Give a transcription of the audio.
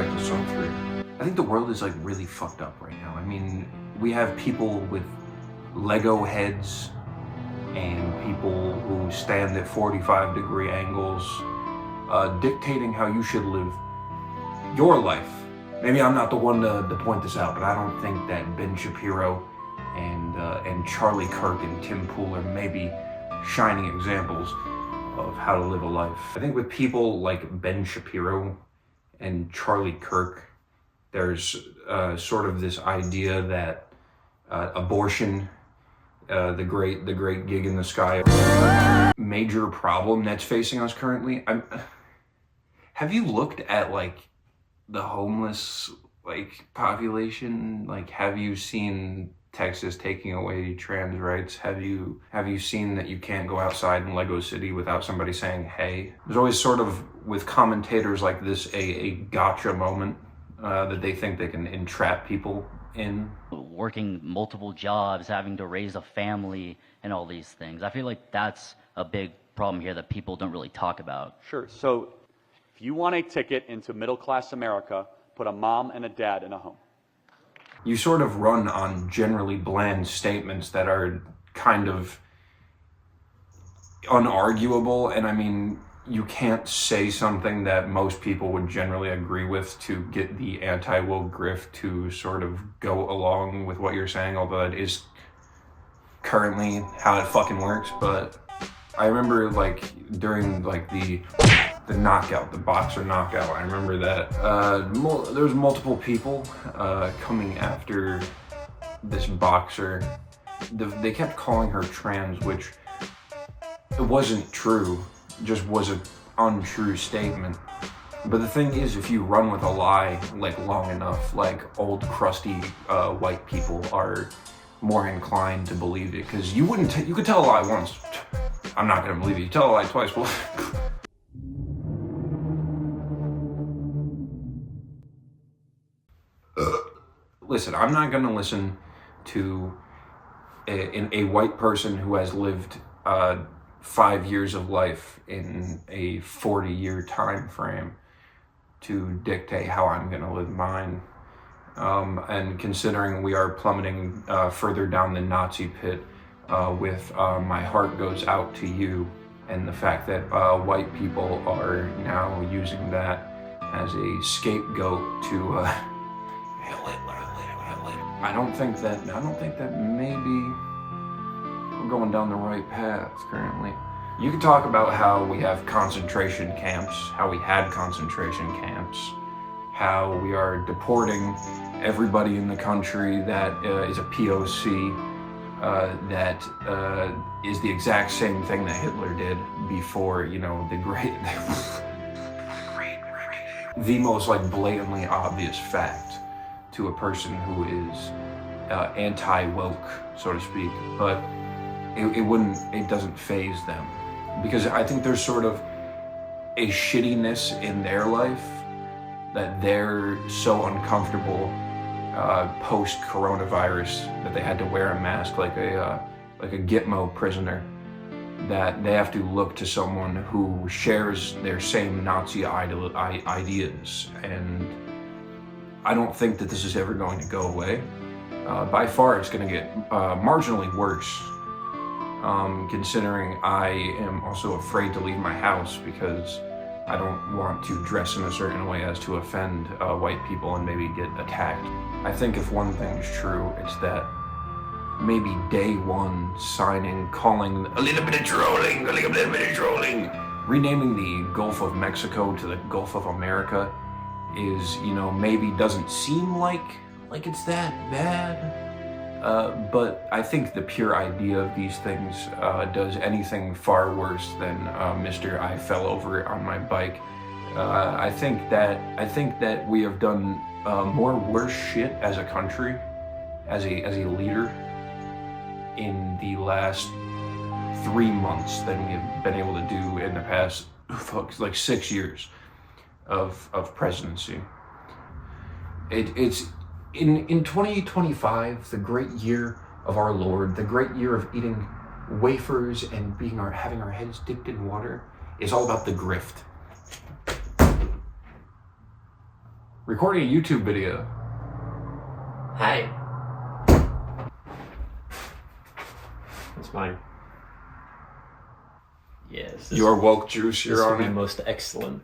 back to song 3. I think the world is like really fucked up right now. I mean, we have people with Lego heads and people who stand at 45-degree angles, dictating how you should live your life. Maybe I'm not the one to point this out, but I don't think that Ben Shapiro and Charlie Kirk and Tim Pool are maybe shining examples of how to live a life. I think with people like Ben Shapiro and Charlie Kirk, there's sort of this idea that abortion, the great gig in the sky, major problem that's facing us currently. Have you looked at like the homeless like population? Like, have you seen Texas taking away trans rights? Have you seen that you can't go outside in Lego City without somebody saying hey? There's always sort of, with commentators like this, a gotcha moment that they think they can entrap people in. Working multiple jobs, having to raise a family, and all these things. I feel like that's a big problem here that people don't really talk about. Sure. So if you want a ticket into middle-class America, put a mom and a dad in a home. You sort of run on generally bland statements that are kind of unarguable, and I mean, you can't say something that most people would generally agree with to get the anti-woke grift to sort of go along with what you're saying, although that is currently how it fucking works. But I remember like during like the knockout, the boxer knockout, I remember that there was multiple people coming after this boxer. They kept calling her trans, which it wasn't true, just was an untrue statement. But the thing is, if you run with a lie like long enough, like old crusty white people are more inclined to believe it, because you could tell a lie once, I'm not gonna believe it. You tell a lie twice, well. Listen, I'm not gonna listen to a white person who has lived 5 years of life in a 40-year time frame to dictate how I'm gonna live mine. And considering we are plummeting further down the Nazi pit, with my heart goes out to you, and the fact that white people are now using that as a scapegoat to I don't think that maybe we're going down the right path currently. You can talk about how we have concentration camps, how we had concentration camps, how we are deporting everybody in the country that is a POC, that is the exact same thing that Hitler did before, you know, the most like blatantly obvious fact to a person who is anti-woke, so to speak, but it doesn't faze them, because I think there's sort of a shittiness in their life that they're so uncomfortable post-coronavirus that they had to wear a mask like a Gitmo prisoner, that they have to look to someone who shares their same Nazi ideas. And I don't think that this is ever going to go away. By far, it's going to get marginally worse, considering I am also afraid to leave my house because I don't want to dress in a certain way as to offend white people and maybe get attacked. I think if one thing is true, it's that maybe day one signing, calling a little bit of trolling, renaming the Gulf of Mexico to the Gulf of America is, you know, maybe doesn't seem like it's that bad. But I think the pure idea of these things does anything far worse than Mr. I fell over on my bike. I think that we have done more worse shit as a country, as a leader, in the last 3 months than we have been able to do in the past like 6 years of presidency. It's in 2025, the great year of our Lord, the great year of eating wafers and having our heads dipped in water, is all about the grift. Recording a YouTube video. Hi. It's mine. Yes. Your woke juice, This you're will on be it. most excellent.